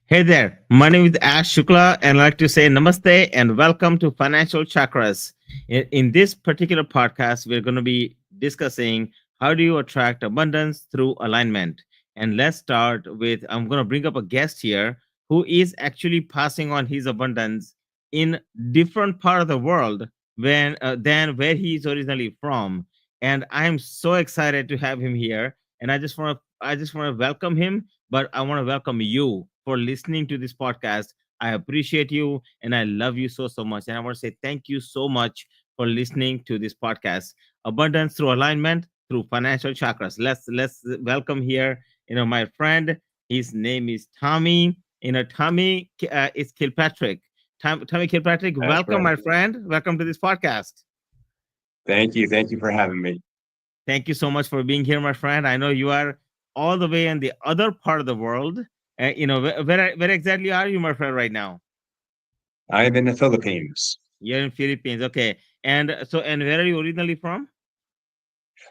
Hey there, my name is Ash Shukla, and I'd like to say namaste and welcome to Financial Chakras. In this particular podcast, we're going to be discussing how do you attract abundance through alignment. And let's start with I'm going to bring up a guest here who is actually passing on his abundance in different part of the world than where he is originally from. And I'm so excited to have him here. And I just want to welcome him, but I want to welcome you for listening to this podcast. I appreciate you and I love you so much. And I want to say thank you so much for listening to this podcast. Abundance through alignment through financial chakras. Let's welcome here, my friend. His name is Tommy. Tommy is Kilpatrick. Tommy Kilpatrick, That's welcome, right. my friend. Welcome to this podcast. Thank you. Thank you for having me. Thank you so much for being here, my friend. I know you are all the way in the other part of the world. Where exactly are you, my friend, right now? I'm in the Philippines, You're in Philippines, okay. And where are you originally from?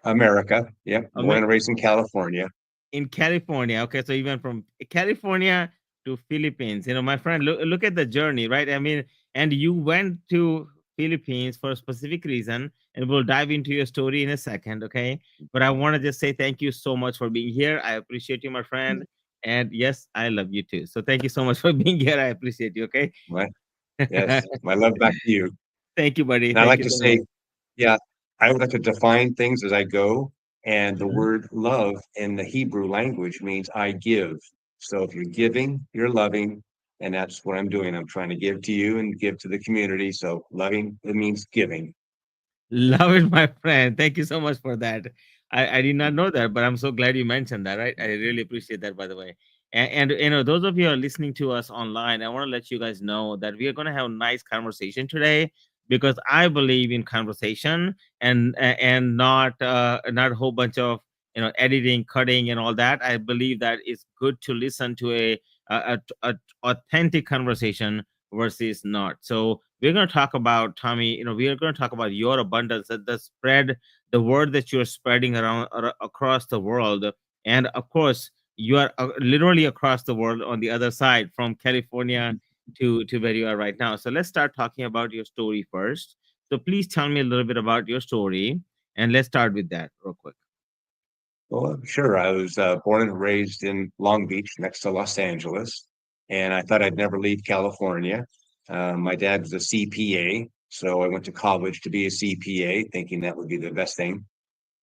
America. Yep. Born Amer- and raised in California. in California. Okay, so even from California to Philippines. My friend, look at the journey, right? I mean, and you went to Philippines for a specific reason, and we'll dive into your story in a second, okay? But I want to just say thank you so much for being here. I appreciate you, my friend. And yes, I love you too. So thank you so much for being here. I appreciate you, okay? My, yes. My love back to you. Thank you, buddy. And I Thank like you to so much. say, yeah, I would like to define things as I go. And the Mhm. word love in the Hebrew language means I give. So if you're giving, you're loving. And that's what I'm doing. I'm trying to give to you and give to the community. So loving, it means giving. Love it, my friend. Thank you so much for that. I did not know that, but I'm so glad you mentioned that, right? I really appreciate that, by the way. And those of you who are listening to us online, I want to let you guys know that we are going to have a nice conversation today because I believe in conversation and not a whole bunch of editing, cutting, and all that. I believe that it's good to listen to a authentic conversation versus not. So we're going to talk about Tommy. We are going to talk about your abundance, the spread, the word that you're spreading around across the world, and of course, you are literally across the world on the other side, from California to where you are right now. So let's start talking about your story first. So please tell me a little bit about your story, and let's start with that real quick. Well, sure. I was born and raised in Long Beach, next to Los Angeles, and I thought I'd never leave California. My dad was a CPA, so I went to college to be a CPA, thinking that would be the best thing.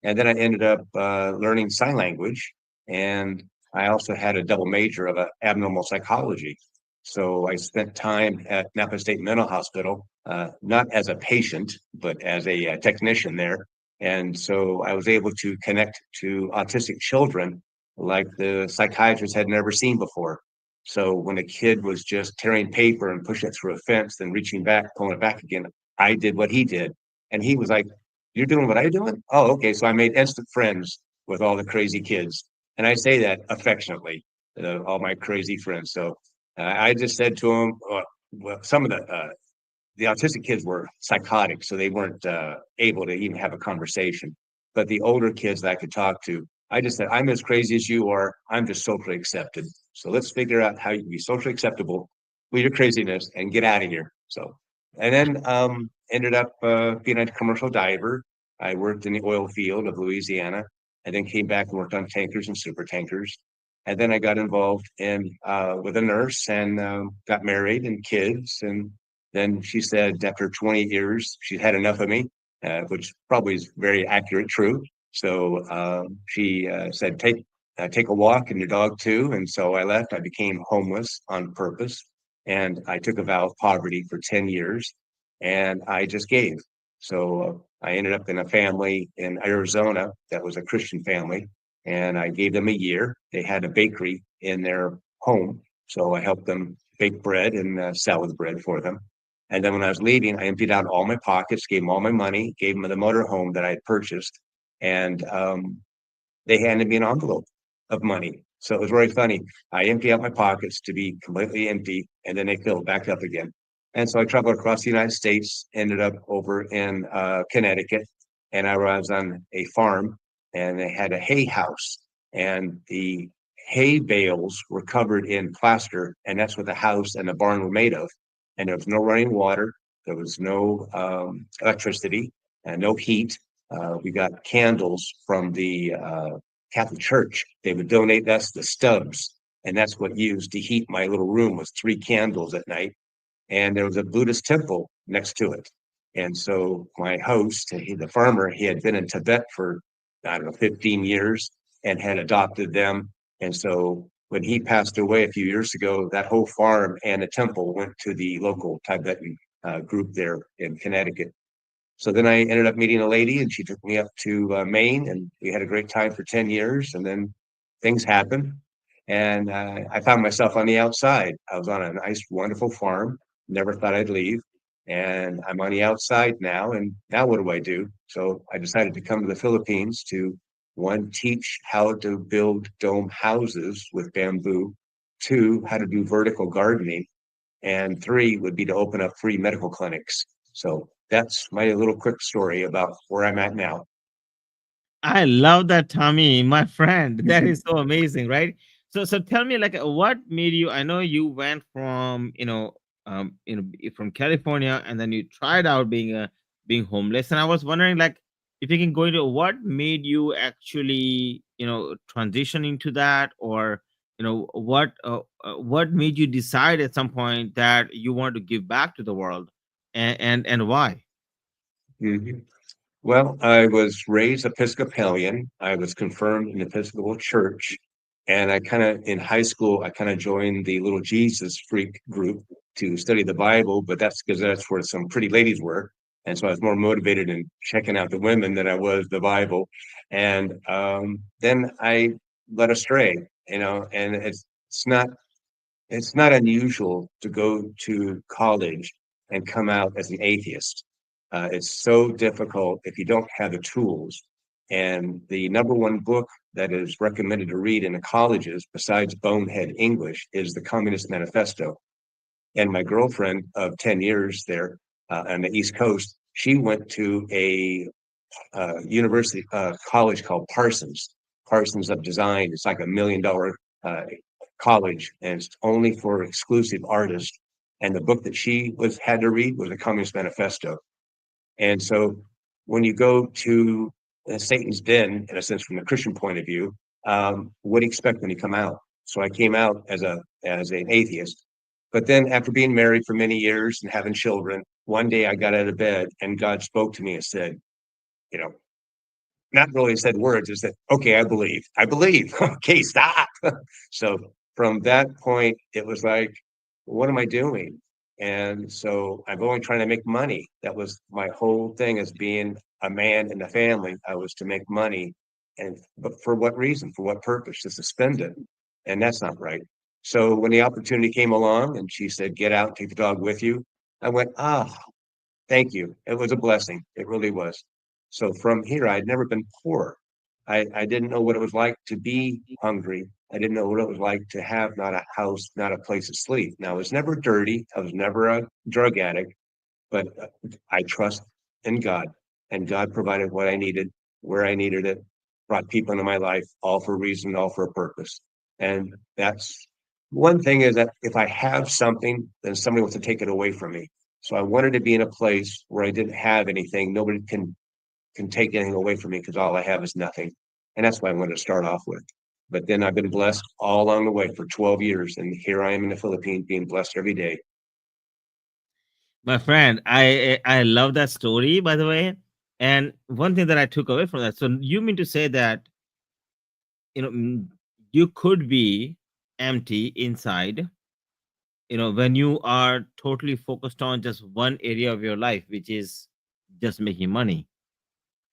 And then I ended up learning sign language, and I also had a double major of abnormal psychology. So I spent time at Napa State Mental Hospital, not as a patient, but as a technician there. And so I was able to connect to autistic children like the psychiatrist had never seen before. So when a kid was just tearing paper and pushing it through a fence, then reaching back, pulling it back again, I did what he did. And he was like, "You're doing what I'm doing?" Oh, okay. So I made instant friends with all the crazy kids. And I say that affectionately, all my crazy friends. So I just said to him, well, some of the autistic kids were psychotic, so they weren't able to even have a conversation. But the older kids that I could talk to, I just said, "I'm as crazy as you are. I'm just socially accepted. So let's figure out how you can be socially acceptable with your craziness and get out of here." So, and then ended up being a commercial diver. I worked in the oil field of Louisiana, and then came back and worked on tankers and super tankers. And then I got involved in with a nurse and got married and kids. And then she said after 20 years, she'd had enough of me, which probably is very accurate, true. So she said, take a walk and your dog too. And so I left. I became homeless on purpose. And I took a vow of poverty for 10 years and I just gave. So I ended up in a family in Arizona that was a Christian family. And I gave them a year. They had a bakery in their home. So I helped them bake bread and sell the bread for them. And then when I was leaving, I emptied out all my pockets, gave them all my money, gave them the motor home that I had purchased, and they handed me an envelope of money. So it was very funny. I emptied out my pockets to be completely empty, and then they filled back up again. And so I traveled across the United States, ended up over in Connecticut, and I was on a farm, and they had a hay house, and the hay bales were covered in plaster, and that's what the house and the barn were made of. And there was no running water, there was no electricity, and no heat. We got candles from the Catholic Church. They would donate us the stubs, and that's what used to heat my little room was 3 candles at night. And there was a Buddhist temple next to it. And so my host, the farmer, he had been in Tibet for, I don't know, 15 years and had adopted them. And so when he passed away a few years ago, that whole farm and the temple went to the local Tibetan group there in Connecticut. So then I ended up meeting a lady, and she took me up to Maine, and we had a great time for 10 years. And then things happened, and I found myself on the outside. I was on a nice, wonderful farm, never thought I'd leave. And I'm on the outside now. And now what do I do? So I decided to come to the Philippines to, one, teach how to build dome houses with bamboo, two, how to do vertical gardening, and three would be to open up free medical clinics. So that's my little quick story about where I'm at now. I love that, Tommy, my friend. That is so amazing, right? So tell me, like, what made you? I know you went from, from California, and then you tried out being homeless, and I was wondering, like, if you can go into what made you actually, transition into that, or what made you decide at some point that you want to give back to the world, and why? Mhm. Well, I was raised Episcopalian. I was confirmed in the Episcopal Church. And I kind of, in high school, I kind of joined the little Jesus freak group to study the Bible, but that's because that's where some pretty ladies were. And so I was more motivated in checking out the women than I was the Bible. And then I led astray, and it's not unusual to go to college and come out as an atheist. It's so difficult if you don't have the tools. And the number one book that is recommended to read in the colleges, besides Bonehead English, is the Communist Manifesto. And my girlfriend of 10 years there on the East Coast, she went to a university college called Parsons of Design. It's like $1 million college, and it's only for exclusive artists. And the book that she had to read was the Communist Manifesto. And so when you go to Satan's den, in a sense, from the Christian point of view, what do you expect when you come out? So I came out as an atheist. But then after being married for many years and having children, one day I got out of bed and God spoke to me and said, you know, not really said words, is that, okay, I believe. I believe. Okay, stop. So from that point, it was like, what am I doing? And so I'm only trying to make money. That was my whole thing as being a man in the family. I was to make money. But for what reason? For what purpose? Just to spend it. And that's not right. So when the opportunity came along and she said, get out, take the dog with you, I went, thank you. It was a blessing. It really was. So from here, I'd never been poor. I didn't know what it was like to be hungry. I didn't know what it was like to have not a house, not a place to sleep. Now, I was never dirty. I was never a drug addict, but I trust in God, and God provided what I needed, where I needed it, brought people into my life, all for a reason, all for a purpose. And that's one thing, is that if I have something, then somebody wants to take it away from me. So I wanted to be in a place where I didn't have anything. Nobody can take anything away from me because all I have is nothing. And that's what I wanted to start off with. But then I've been blessed all along the way for 12 years. And here I am in the Philippines being blessed every day. My friend, I love that story, by the way. And one thing that I took away from that, so you mean to say that, you could be empty inside, when you are totally focused on just one area of your life, which is just making money,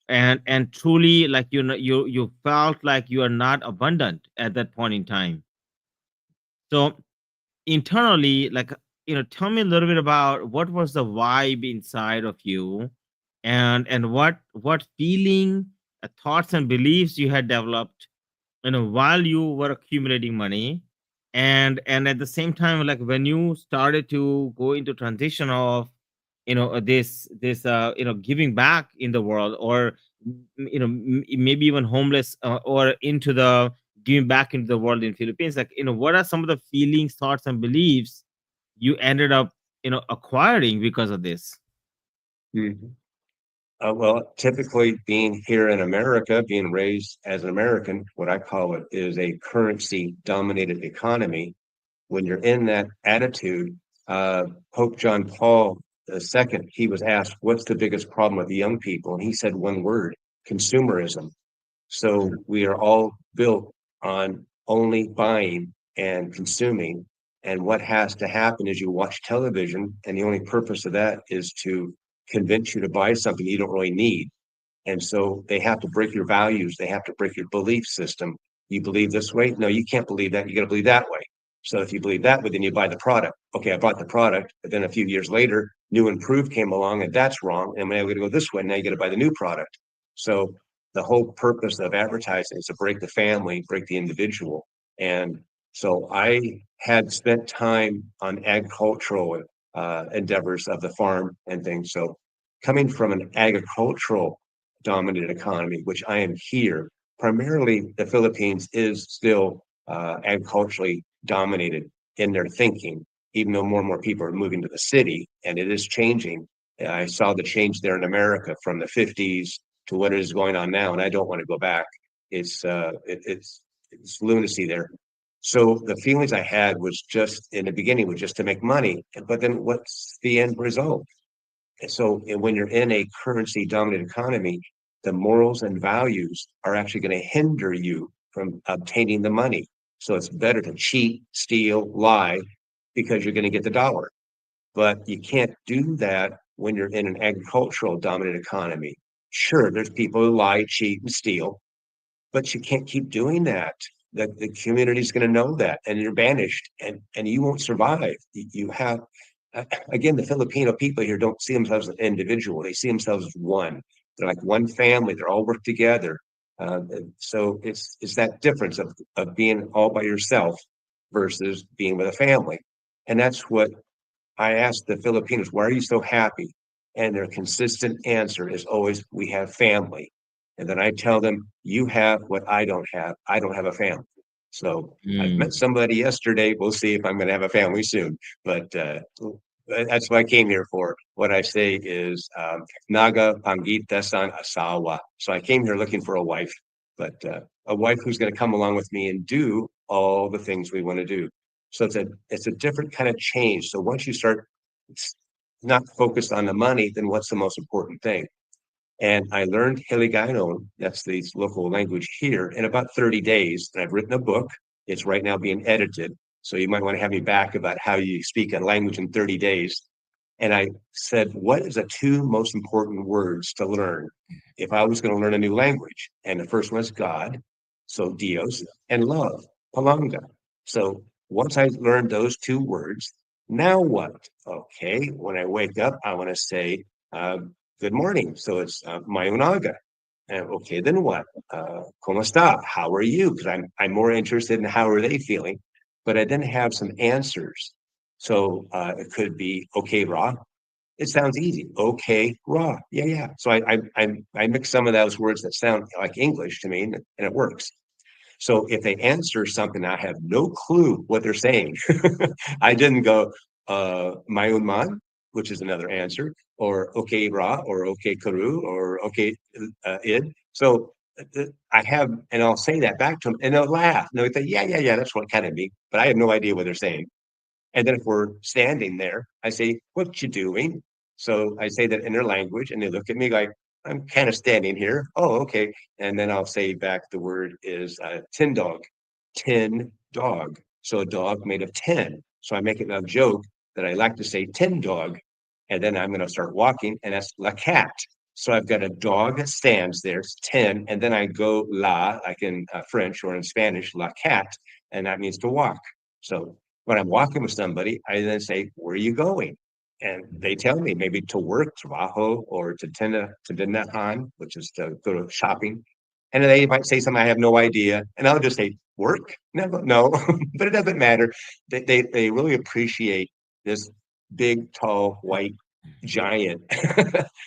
and truly, like, you felt like you are not abundant at that point in time. So internally, like, tell me a little bit about what was the vibe inside of you, and what feeling, thoughts and beliefs you had developed, while you were accumulating money, and at the same time, like, when you started to go into transition of, this giving back in the world, or maybe even homeless, or into the giving back into the world in Philippines? Like, what are some of the feelings, thoughts, and beliefs you ended up, acquiring because of this? Mhm. Well, typically being here in America, being raised as an American, what I call it is a currency dominated economy. When you're in that attitude, Pope John Paul II, he was asked, what's the biggest problem with the young people? And he said one word, consumerism. So we are all built on only buying and consuming. And what has to happen is you watch television, and the only purpose of that is to convince you to buy something you don't really need. And so they have to break your values. They have to break your belief system. You believe this way? No, you can't believe that. You got to believe that way. So if you believe that way, then you buy the product. Okay, I bought the product, but then a few years later, new and improved came along, and that's wrong. And now we're going to go this way. Now you got to buy the new product. So the whole purpose of advertising is to break the family, break the individual. And so I had spent time on agricultural endeavors of the farm and things. So coming from an agricultural dominant economy, which I am here. Primarily, the Philippines is still agriculturally dominated in their thinking, even though more and more people are moving to the city, and it is changing. I saw the change there in America from the 50s to what is going on now, and I don't want to go back. It's lunacy there. So the feelings I had was just in the beginning was just to make money, but then what's the end result? So when you're in a currency dominant economy, the morals and values are actually going to hinder you from obtaining the money. So it's better to cheat, steal, lie, because you're going to get the dollar. But you can't do that when you're in an agricultural dominant economy. Sure, there's people who lie, cheat, and steal, but you can't keep doing that. The community is going to know that, and you're banished, and you won't survive. You have again, the Filipino people here don't see themselves as an individual; they see themselves as one. They're like one family. They're all work together. So it's that difference of being all by yourself versus being with a family, and that's what I ask the Filipinos, why are you so happy? And their consistent answer is always, we have family. And then I tell them, you have what I don't have. I don't have a family. So I've met Mm. somebody yesterday. We'll see if I'm going to have a family soon. But that's what I came here for. What I say is Naga Pangita San Asawa. So I came here looking for a wife, but a wife who's going to come along with me and do all the things we want to do. So it's a different kind of change. So once you start not focused on the money, then what's the most important thing? And I learned Hiligaynon, that's the local language here, in about 30 days. And I've written a book. It's right now being edited. So you might want to have me back about how you speak a language in 30 days. And I said, what is the two most important words to learn if I was going to learn a new language? And the first one is God, so Dios, and love, palanga. So once I learned those two words, now what? Okay, when I wake up, I want to say, good morning. So it's Mayunaga. And okay, then what? ¿Cómo está? How are you? Because I'm more interested in how are they feeling. But I then have some answers. So it could be okay, Ra. It sounds easy. Okay, Ra. Yeah, yeah. So I mix some of those words that sound like English to me, and it works. So if they answer something, I have no clue what they're saying. I didn't go, Mayun Man, which is another answer, or okay Ra, or okay Karu, or okay Id. So I have, and I'll say that back to them, and they'll laugh. And they'll say, yeah, yeah, yeah, that's what kind of me. But I have no idea what they're saying. And then if we're standing there, I say, what you doing? So I say that in their language, and they look at me like, I'm kind of standing here. Oh, okay. And then I'll say back the word is tin dog, tin dog. So a dog made of tin. So I make it a joke that I like to say tin dog. And then I'm going to start walking, and that's la cat. So I've got a dog that stands there, it's 10, and then I go la, like in French or in Spanish, la cat, and that means to walk. So when I'm walking with somebody, I then say, where are you going? And they tell me maybe to work, trabajo, or to tinahan, which is to go to shopping. And they might say something I have no idea. And I'll just say, work? No, no, but it doesn't matter. They really appreciate this big, tall, white giant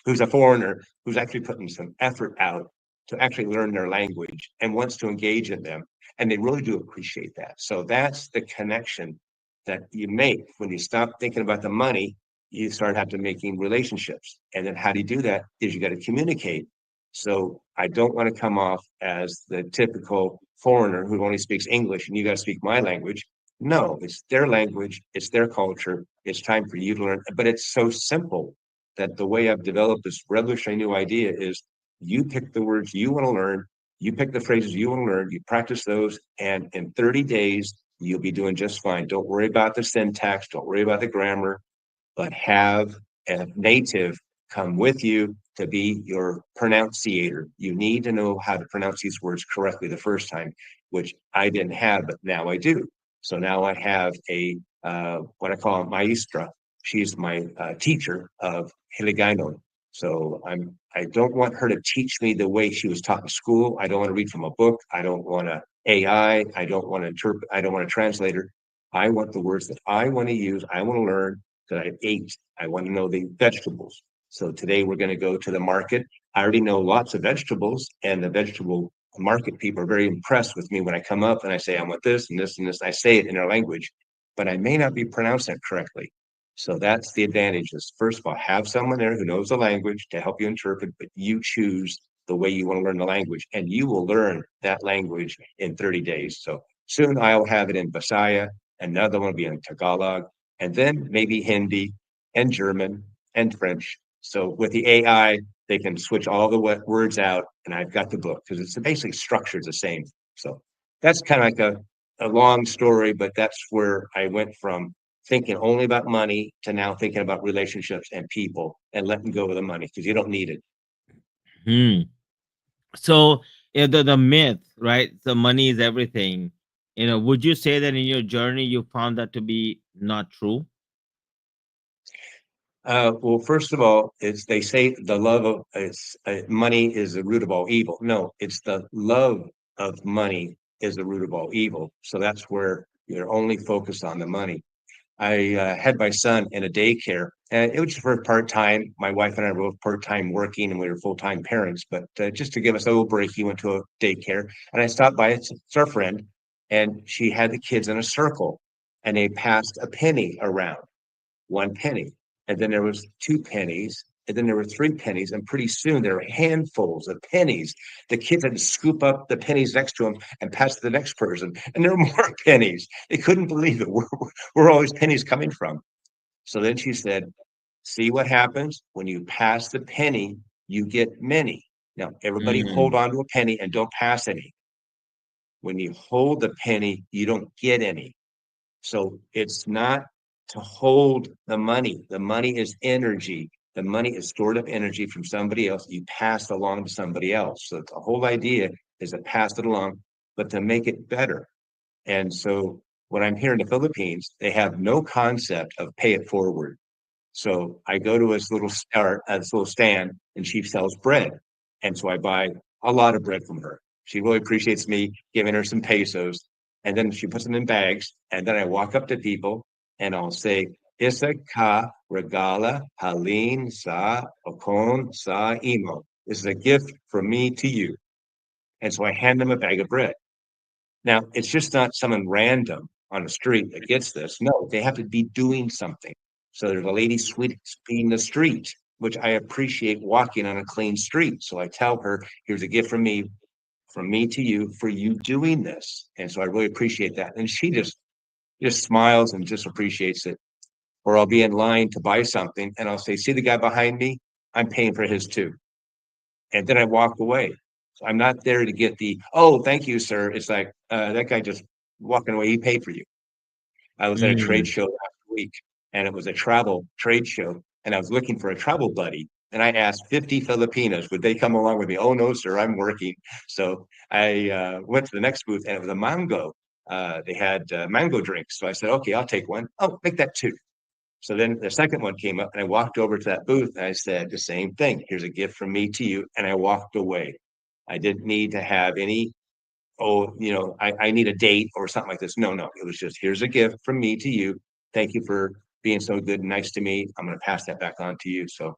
who's a foreigner who's actually putting some effort out to actually learn their language and wants to engage in them. And they really do appreciate that. So that's the connection that you make when you stop thinking about the money. You start having making relationships. And then how do you do that? Is you got to communicate. So I don't want to come off as the typical foreigner who only speaks English and you got to speak my language. No, it's their language, it's their culture. It's time for you to learn. But it's so simple that the way I've developed this revolutionary new idea is you pick the words you want to learn, you pick the phrases you want to learn, you practice those, and in 30 days, you'll be doing just fine. Don't worry about the syntax, don't worry about the grammar, but have a native come with you to be your pronunciator. You need to know how to pronounce these words correctly the first time, which I didn't have, but now I do. So now I have a what I call a maestra. She's my teacher of Hiligaynon. So I don't want her to teach me the way she was taught in school. I don't want to read from a book. I don't want to AI. I don't want to interpret. I don't want a translator. I want the words that I want to use. I want to learn that I ate. I want to know the vegetables. So today we're going to go to the market. I already know lots of vegetables, and the vegetable market people are very impressed with me when I come up and I say, I want this and this and this. I say it in their language, but I may not be pronouncing it correctly. So that's the advantage is first of all, have someone there who knows the language to help you interpret, but you choose the way you want to learn the language, and you will learn that language in 30 days. So soon I'll have it in Visaya, another one will be in Tagalog, and then maybe Hindi and German and French. So with the AI, they can switch all the words out, and I've got the book because it's basically structured the same. So that's kind of like a long story, but that's where I went from thinking only about money to now thinking about relationships and people and letting go of the money because you don't need it. Hmm. So, yeah, the myth, right? The money is everything. Would you say that in your journey you found that to be not true? Well, first of all, it's they say the love of it's money is the root of all evil. No, it's the love of money is the root of all evil. So that's where you're only focused on the money. I had my son in a daycare, and it was for part time. My wife and I were both part time working, and we were full time parents. But just to give us a little break, he went to a daycare, and I stopped by. It's our friend, and she had the kids in a circle, and they passed a penny around, 1 penny, and then there was 2 pennies, and then there were 3 pennies, and pretty soon there were handfuls of pennies. The kids had to scoop up the pennies next to them and pass to the next person, and there were more pennies. They couldn't believe it. Where all these pennies coming from? So then she said, "See what happens when you pass the penny? You get many. Now everybody hold Mm, on to a penny and don't pass any. When you hold the penny, you don't get any." So it's not to hold the money. The money is energy. The money is stored up energy from somebody else. You pass it along to somebody else. So the whole idea is to pass it along, but to make it better. And so when I'm here in the Philippines, they have no concept of pay it forward. So I go to this little stand, and she sells bread, and so I buy a lot of bread from her. She really appreciates me giving her some pesos, and then she puts them in bags. And then I walk up to people, and I'll say, "Isa ka regala halin sa okon sa imo." This is a gift from me to you, and so I hand them a bag of bread. Now, it's just not someone random on the street that gets this. No, they have to be doing something. So there's a lady sweeping the street, which I appreciate walking on a clean street. So I tell her, here's a gift from me to you for you doing this. And so I really appreciate that. And she just smiles and just appreciates it. Or I'll be in line to buy something and I'll say, see the guy behind me? I'm paying for his too. And then I walk away. So I'm not there to get the, oh, thank you, sir. It's like that guy just walking away. He paid for you. I was at a trade mm, show last week, and it was a travel trade show, and I was looking for a travel buddy. And I asked 50 Filipinos, would they come along with me? Oh, no, sir, I'm working. So I went to the next booth, and it was a mango. They had mango drinks. So I said, okay, I'll take one. Oh, make that two. So then the second one came up, and I walked over to that booth and I said the same thing. Here's a gift from me to you. And I walked away. I didn't need to have any, oh, I need a date or something like this. No, no. It was just, here's a gift from me to you. Thank you for being so good and nice to me. I'm going to pass that back on to you. So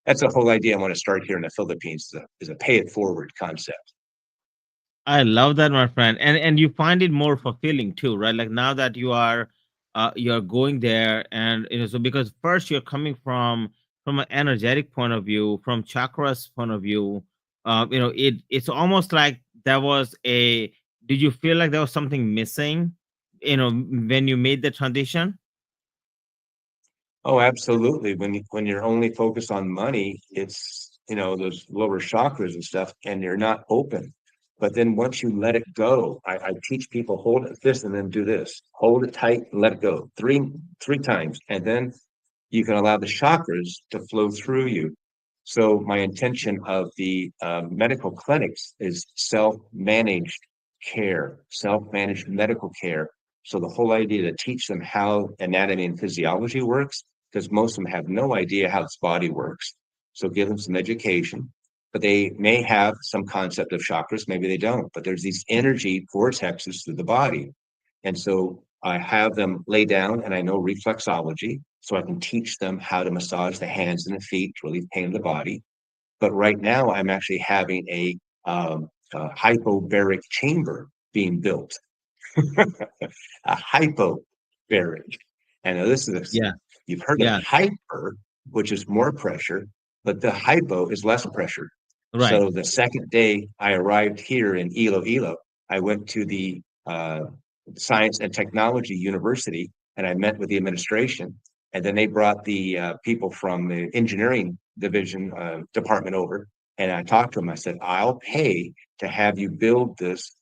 that's the whole idea I want to start here in the Philippines is a pay it forward concept. I love that, my friend. And you find it more fulfilling too, right? Like now that you're going there, and so because first you're coming from an energetic point of view, from chakras point of view, it's almost like there was a did you feel like there was something missing, when you made the transition? Oh, absolutely. When you're only focused on money, it's those lower chakras and stuff, and you're not open. But then once you let it go, I teach people hold it this and then do this. Hold it tight and let it go three times, and then you can allow the chakras to flow through you. So my intention of the medical clinics is self-managed care, self-managed medical care. So the whole idea to teach them how anatomy and physiology works, because most of them have no idea how this body works. So give them some education, but they may have some concept of chakras, maybe they don't, but there's these energy vortexes through the body. And so I have them lay down, and I know reflexology, so I can teach them how to massage the hands and the feet to relieve pain in the body. But right now, I'm actually having a hypobaric chamber being built, a hypobaric. And now this is, Yeah, you've heard of yeah, hyper, which is more pressure, but the hypo is less pressure. right. So the second day I arrived here in Iloilo, I went to the Science and Technology University, and I met with the administration. And then they brought the people from the engineering division department over, and I talked to them. I said, "I'll pay to have you build this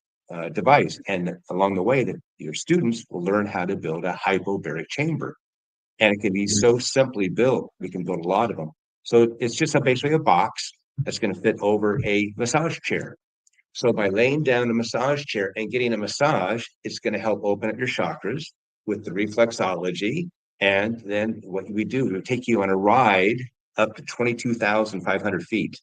device, and along the way, that your students will learn how to build a hypobaric chamber, and it can be Mm. so simply built. We can build a lot of them. So it's just basically a box that's going to fit over a massage chair. So by laying down a massage chair and getting a massage, it's going to help open up your chakras with the reflexology. And then what we do, we take you on a ride up to 22,500 feet.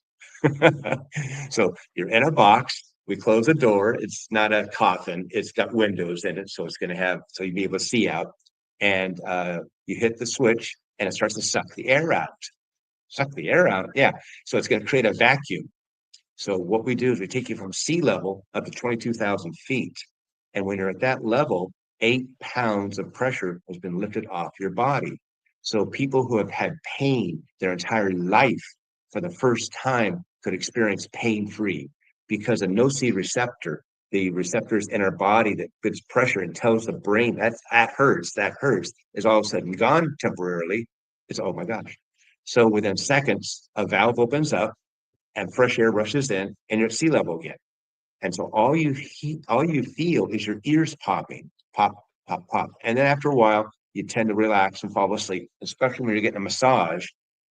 So you're in a box. We close the door. It's not a coffin. It's got windows in it, so it's going to have so you'll be able to see out. And you hit the switch, and it starts to suck the air out. Suck the air out. Yeah. So it's going to create a vacuum. So what we do is we take you from sea level up to 22,000 feet. And when you're at that level, 8 pounds of pressure has been lifted off your body. So people who have had pain their entire life for the first time could experience pain free because a nociceptor, the receptors in our body that puts pressure and tells the brain that hurts, is all of a sudden gone temporarily. It's oh my gosh. So within seconds, a valve opens up and fresh air rushes in, and you're at sea level again. And so all you feel is your ears popping, pop, pop, pop. And then after a while, you tend to relax and fall asleep. Especially when you're getting a massage,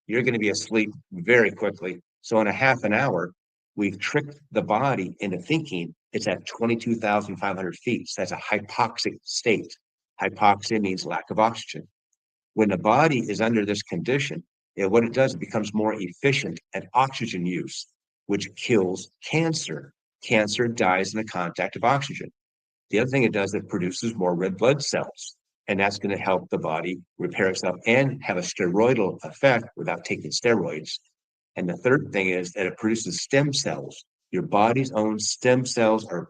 you're going to be asleep very quickly. So in a half an hour, we've tricked the body into thinking it's at 22,500 feet. So that's a hypoxic state. Hypoxia means lack of oxygen. When the body is under this condition, what it does, it becomes more efficient at oxygen use, which kills cancer. Cancer dies in the contact of oxygen. The other thing it does, it produces more red blood cells, and that's going to help the body repair itself and have a steroidal effect without taking steroids. And the third thing is that it produces stem cells. Your body's own stem cells are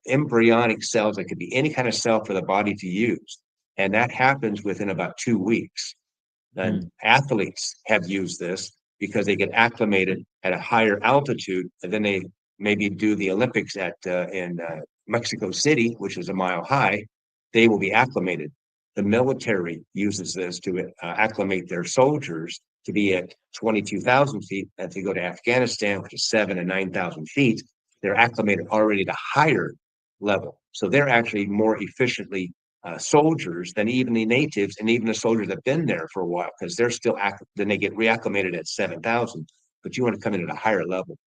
embryonic cells that could be any kind of cell for the body to use. And that happens within about 2 weeks. And Mm. athletes have used this because they get acclimated at a higher altitude, and then they maybe do the Olympics at in Mexico City, which is a mile high. They will be acclimated. The military uses this to acclimate their soldiers to be at 22,000 feet. If they go to Afghanistan, which is 7 and 9,000 feet, they're acclimated already at a higher level. So they're actually more efficiently soldiers than even the natives and even the soldiers that have been there for a while because they're still then they get reacclimated at 7,000, but you want to come in at a higher level.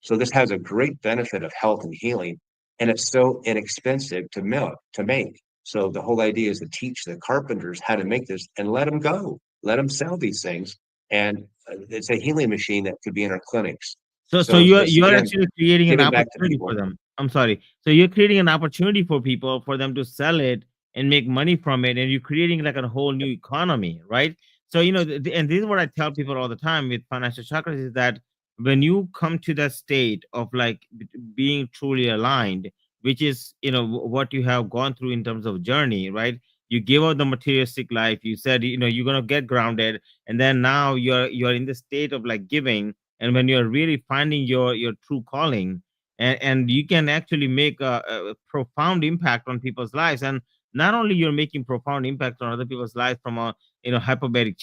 So this has a great benefit of health and healing, and it's so inexpensive to make. So the whole idea is to teach the carpenters how to make this and let them go, let them sell these things, and it's a healing machine that could be in our clinics. So So you're it's you're again actually creating an giving back to opportunity for people. them. I'm sorry. So you're creating an opportunity for people for them to sell it and make money from it, and you're creating like a whole new economy, right? So and this is what I tell people all the time with financial chakras is that when you come to that state of like being truly aligned, which is, what you have gone through in terms of journey, right? You give up the materialistic life. You said, you're going to get grounded, and then now you're in the state of like giving. And when you're really finding your true calling, and you can actually make a profound impact on people's lives. And not only you're making profound impact on other people's lives from a, hyperbaric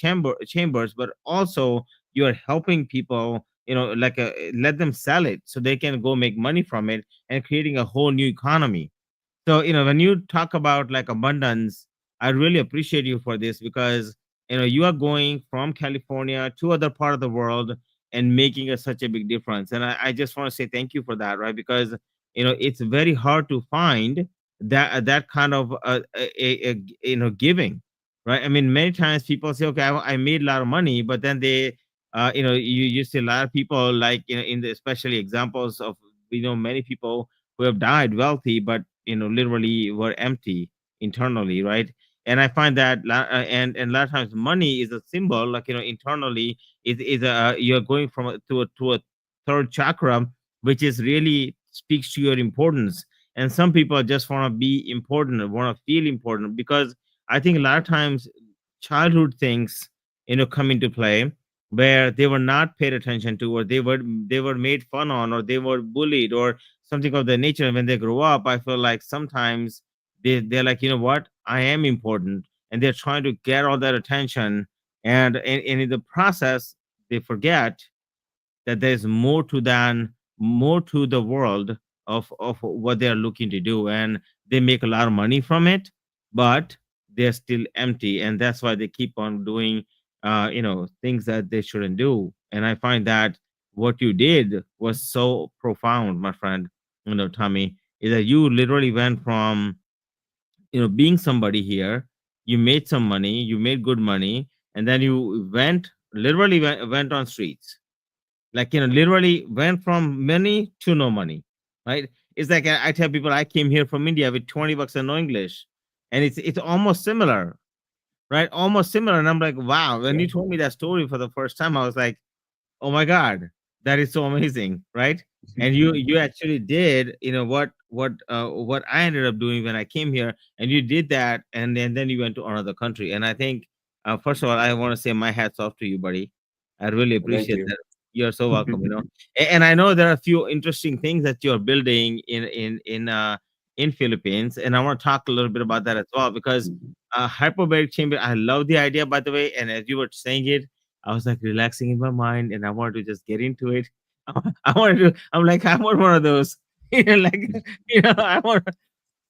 chambers, but also you're helping people, like let them sell it so they can go make money from it, and creating a whole new economy. So, when you talk about like abundance, I really appreciate you for this, because, you are going from California to other part of the world and making such a big difference. And I just want to say thank you for that, right? Because, it's very hard to find that kind of giving, right? I mean, many times people say, okay, I made a lot of money, but then they, you see a lot of people like, in the especially examples of, many people who have died wealthy, but literally were empty internally, right? And I find that and a lot of times money is a symbol, like, internally is a, you're going from to a third chakra, which is really speaks to your importance. And some people just want to be important, want to feel important, because I think a lot of times childhood things, come into play, where they were not paid attention to, or they were made fun on, or they were bullied, or something of that nature. And when they grow up, I feel like sometimes they're like, what, I am important, and they're trying to get all that attention. And in the process, they forget that there's more to the world of what they're looking to do. And they make a lot of money from it, but they're still empty, and that's why they keep on doing things that they shouldn't do. And I find that what you did was so profound, my friend, Tommy, is that you literally went from, being somebody here, you made some money, you made good money, and then you went on streets, like, literally went from money to no money, right? It's like, I tell people I came here from India with 20 bucks and no English, and it's almost similar, right? Almost similar. And I'm like, wow, when Yeah, you told me that story for the first time, I was like, oh my god, that is so amazing, right? And you actually did, what I ended up doing when I came here, and you did that, and then you went to another country. And I think, first of all, I want to say my hats off to you, buddy. I really well, thank appreciate you. that. You're so welcome. And I know there are a few interesting things that you're building in Philippines, and I want to talk a little bit about that as well, because hyperbaric chamber, I love the idea, by the way. And as you were saying it, I was like relaxing in my mind, and I wanted to just get into it. I wanted to. I'm like, I want one of those. Like, I want.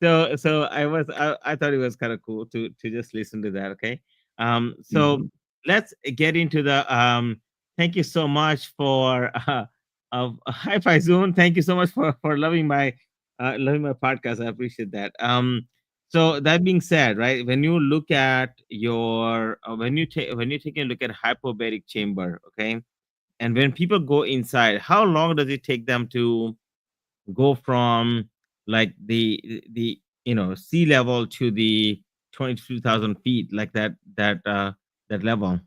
So I thought it was kind of cool to just listen to that. Okay. So Mhm. let's get into the. Thank you so much for hi Fi Zoom. Thank you so much for loving my podcast. I appreciate that. So that being said, right, when you look at your when you take a look at hyperbaric chamber, okay, and when people go inside, how long does it take them to go from like the sea level to the 22,000 feet, like that level?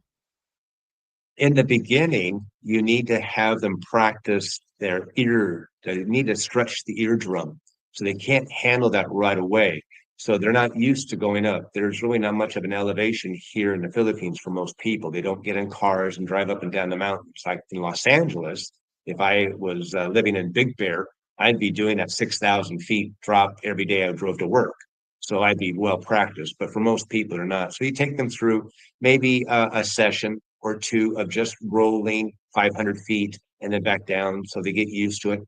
In the beginning, you need to have them practice their ear. They need to stretch the eardrum. So they can't handle that right away. So they're not used to going up. There's really not much of an elevation here in the Philippines for most people. They don't get in cars and drive up and down the mountains. Like in Los Angeles, if I was living in Big Bear, I'd be doing that 6,000 feet drop every day I drove to work. So I'd be well practiced. But for most people, they're not. So you take them through maybe a session or two of just rolling 500 feet and then back down so they get used to it.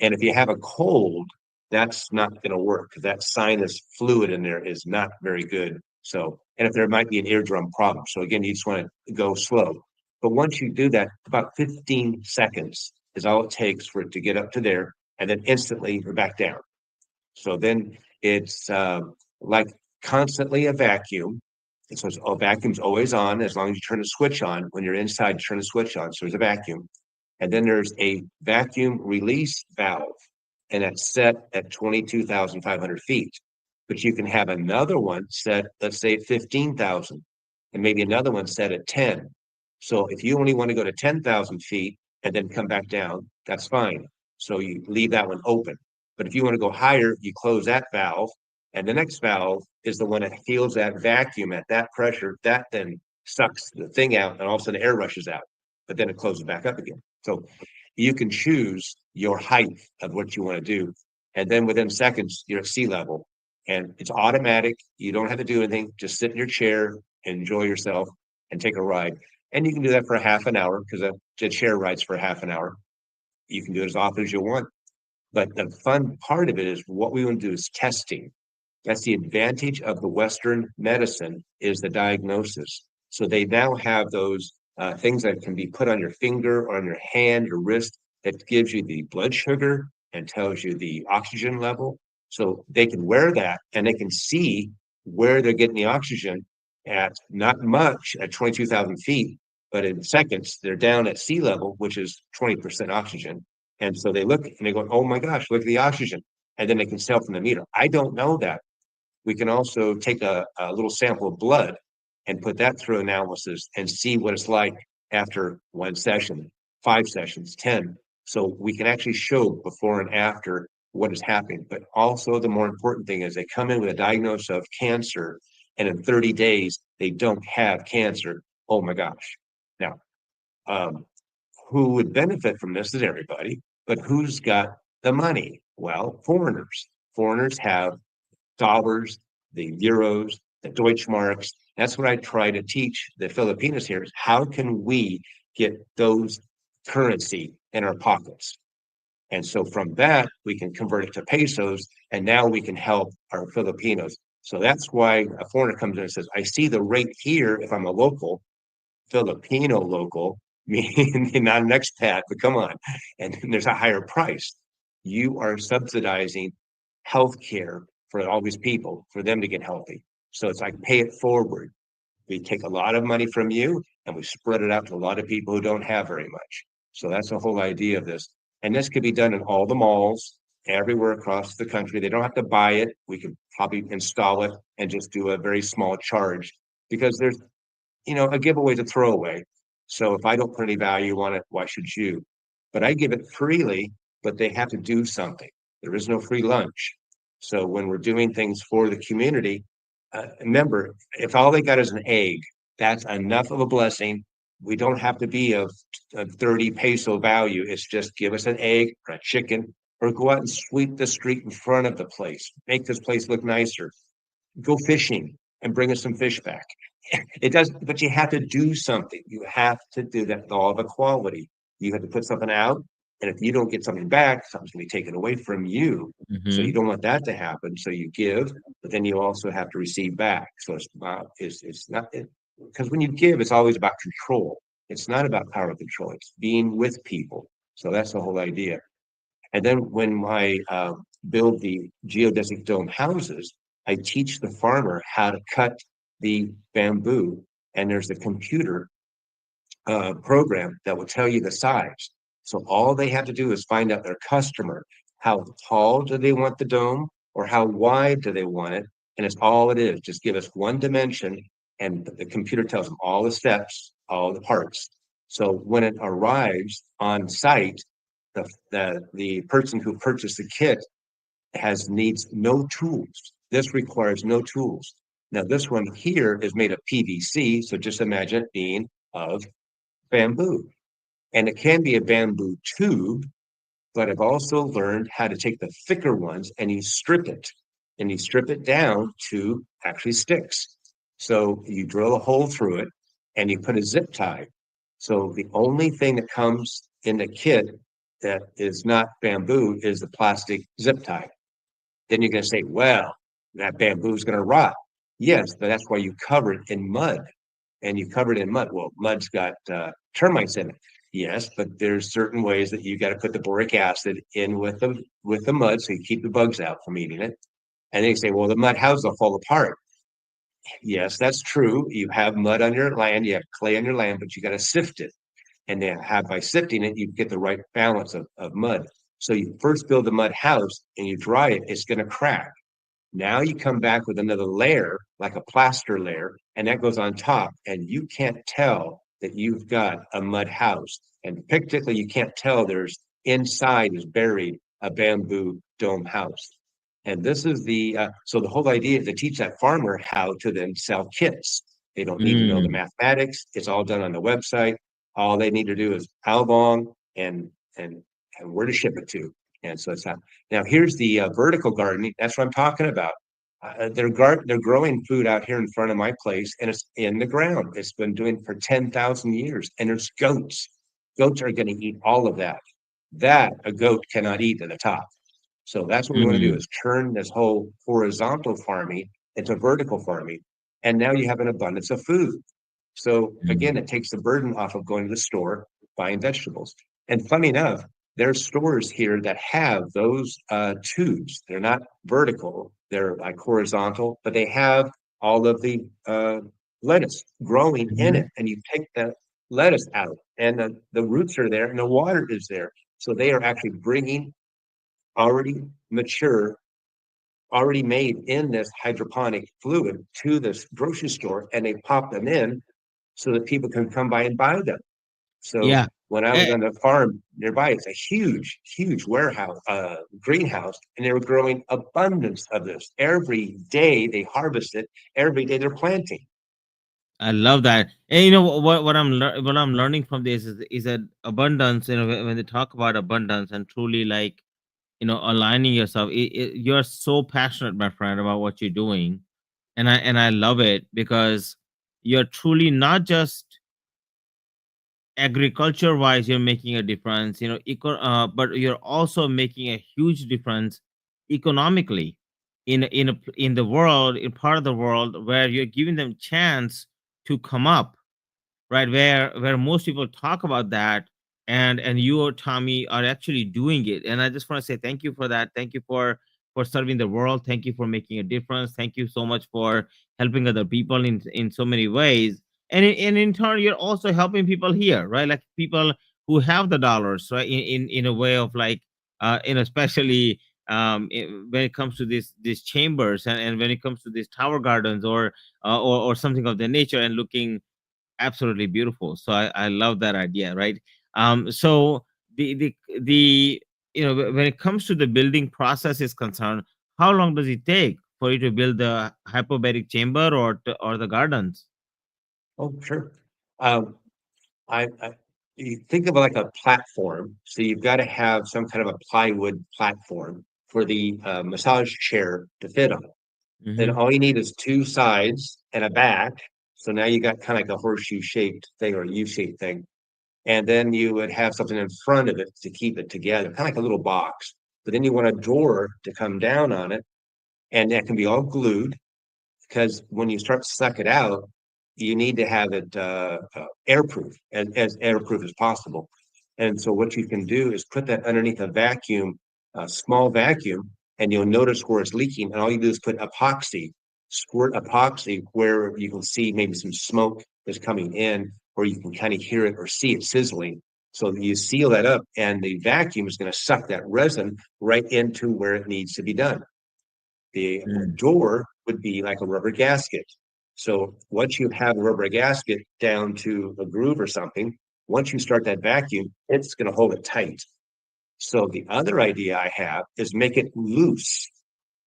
And if you have a cold, that's not going to work because that sinus fluid in there is not very good. So, and if there might be an eardrum problem. So, again, you just want to go slow. But once you do that, about 15 seconds is all it takes for it to get up to there. And then instantly you're back down. So then it's like constantly a vacuum. And so a vacuum's always on as long as you turn the switch on. When you're inside, you turn the switch on. So there's a vacuum. And then there's a vacuum release valve, and that's set at 22,500 feet. But you can have another one set, let's say at 15,000, and maybe another one set at 10. So if you only want to go to 10,000 feet, and then come back down, that's fine. So you leave that one open. But if you want to go higher, you close that valve, and the next valve is the one that feels that vacuum at that pressure. That then sucks the thing out, and all of a sudden air rushes out, but then it closes back up again. So you can choose your height of what you want to do. And then within seconds, you're at sea level and it's automatic. You don't have to do anything. Just sit in your chair, enjoy yourself, and take a ride. And you can do that for a half an hour because a chair rides for a half an hour. You can do it as often as you want. But the fun part of it is what we want to do is testing. That's the advantage of the Western medicine is the diagnosis. So they now have those things that can be put on your finger or on your hand, your wrist, that gives you the blood sugar and tells you the oxygen level. So they can wear that and they can see where they're getting the oxygen at not much at 22,000 feet, but in seconds, they're down at sea level, which is 20% oxygen. And so they look and they go, oh my gosh, look at the oxygen. And then they can tell from the meter. I don't know that. We can also take a little sample of blood and put that through analysis and see what it's like after one session, 5 sessions, 10. So we can actually show before and after what is happening. But also the more important thing is they come in with a diagnosis of cancer and in 30 days, they don't have cancer. Oh my gosh. Now, um, who would benefit from this is everybody, but who's got the money? Well, foreigners. Foreigners have dollars, the euros, the Deutschmarks. That's what I try to teach the Filipinos here is how can we get those currency in our pockets? And so from that, we can convert it to pesos, and now we can help our Filipinos. So that's why a foreigner comes in and says, I see the rate here if I'm a local, Filipino local, meaning not an expat, but come on. And there's a higher price. You are subsidizing healthcare for all these people, for them to get healthy. So it's like pay it forward. We take a lot of money from you and we spread it out to a lot of people who don't have very much. So that's the whole idea of this. And this could be done in all the malls, everywhere across the country. They don't have to buy it. We could probably install it and just do a very small charge because there's a giveaway is a throwaway. So if I don't put any value on it, why should you? But I give it freely, but they have to do something. There is no free lunch. So when we're doing things for the community, remember, if all they got is an egg, that's enough of a blessing. We don't have to be of 30 peso value. It's just give us an egg or a chicken or go out and sweep the street in front of the place. Make this place look nicer. Go fishing and bring us some fish back. It does, but you have to do something. You have to do that law of equality. You have to put something out, and if you don't get something back, something's going to be taken away from you. So you Mhm. don't want that to happen. So you give, but then you also have to receive back. So it's not because when you give, it's always about control. It's not about power control. It's being with people. So that's the whole idea. And then when I build the geodesic dome houses, I teach the farmer how to cut the bamboo. And there's a computer program that will tell you the size. So all they have to do is find out their customer. How tall do they want the dome or how wide do they want it? And it's all it is. Just give us one dimension and the computer tells them all the steps, all the parts. So when it arrives on site, the person who purchased the kit needs no tools. This requires no tools. Now this one here is made of PVC, so just imagine it being of bamboo. And it can be a bamboo tube, but I've also learned how to take the thicker ones and you strip it. And you strip it down to actually sticks. So you drill a hole through it and you put a zip tie. So the only thing that comes in the kit that is not bamboo is the plastic zip tie. Then you're going to say, well, that bamboo is going to rot. Yes, but that's why you cover it in mud and you cover it in mud. Well, mud's got termites in it. Yes, but there's certain ways that you got to put the boric acid in with the mud so you keep the bugs out from eating it. And they say, well, the mud houses will fall apart. Yes, that's true. You have mud on your land, you have clay on your land, but you got to sift it. And then by sifting it, you get the right balance of mud. So you first build the mud house and you dry it, it's going to crack. Now you come back with another layer, like a plaster layer, and that goes on top. And you can't tell that you've got a mud house, and particularly you can't tell there's inside is buried a bamboo dome house. And this is so the whole idea is to teach that farmer how to then sell kits. They don't need to know the Mm, mathematics. It's all done on the website. All they need to do is how long and and where to ship it to. And so it's not. Now here's the vertical gardening. That's what I'm talking about. They're growing food out here in front of my place, and it's in the ground. It's been doing for 10,000 years, and there's goats. Goats are going to eat all of that. That a goat cannot eat at the top. So that's what we want to do mm, is turn this whole horizontal farming into vertical farming. And now you have an abundance of food. So again, mm. it takes the burden off of going to the store, buying vegetables. And funny enough, there's stores here that have those tubes. They're not vertical, they're like horizontal, but they have all of the lettuce growing in it. Mhm. And you take the lettuce out, and the roots are there, and the water is there. So they are actually bringing already mature, already made in this hydroponic fluid to this grocery store, and they pop them in so that people can come by and buy them. So Yeah. when I was Eh, on the farm nearby, it's a huge, huge warehouse, greenhouse, and they were growing abundance of this. Every day they harvest it. Every day they're planting. I love that. And you know what I'm learning from this is that abundance. You know, when they talk about abundance and truly like aligning yourself, you're so passionate, my friend, about what you're doing, and I love it because you're truly not just agriculture wise you're making a difference, but you're also making a huge difference economically in the world, in part of the world where you're giving them chance to come up, right? Where most people talk about that, and you or Tommy are actually doing it. And I just want to say thank you for that. Thank you for serving the world. Thank you for making a difference. Thank you so much for helping other people in so many ways. And in turn, you're also helping people here, right? Like people who have the dollars, right? In a way of like, especially when it comes to these chambers, and when it comes to these tower gardens or something of the nature, and looking absolutely beautiful. So I love that idea, right? So the when it comes to the building process is concerned, how long does it take for you to build the hyperbaric chamber or the gardens? Oh, sure. Um, I you think of it like a platform. So you've got to have some kind of a plywood platform for the massage chair to fit on. Then Hmm. all you need is two sides and a back. So now you got kind of like a horseshoe shaped thing or a U shaped thing. And then you would have something in front of it to keep it together, kind of like a little box. But then you want a door to come down on it, and that can be all glued because when you start to suck it out, you need to have it airproof, as airproof as possible. And so what you can do is put that underneath a vacuum, a small vacuum, and you'll notice where it's leaking. And all you do is put epoxy, squirt epoxy where you can see maybe some smoke is coming in, or you can kind of hear it or see it sizzling. So you seal that up, and the vacuum is going to suck that resin right into where it needs to be done. The Mm, door would be like a rubber gasket. So once you have a rubber gasket down to a groove or something, once you start that vacuum, it's going to hold it tight. So the other idea I have is make it loose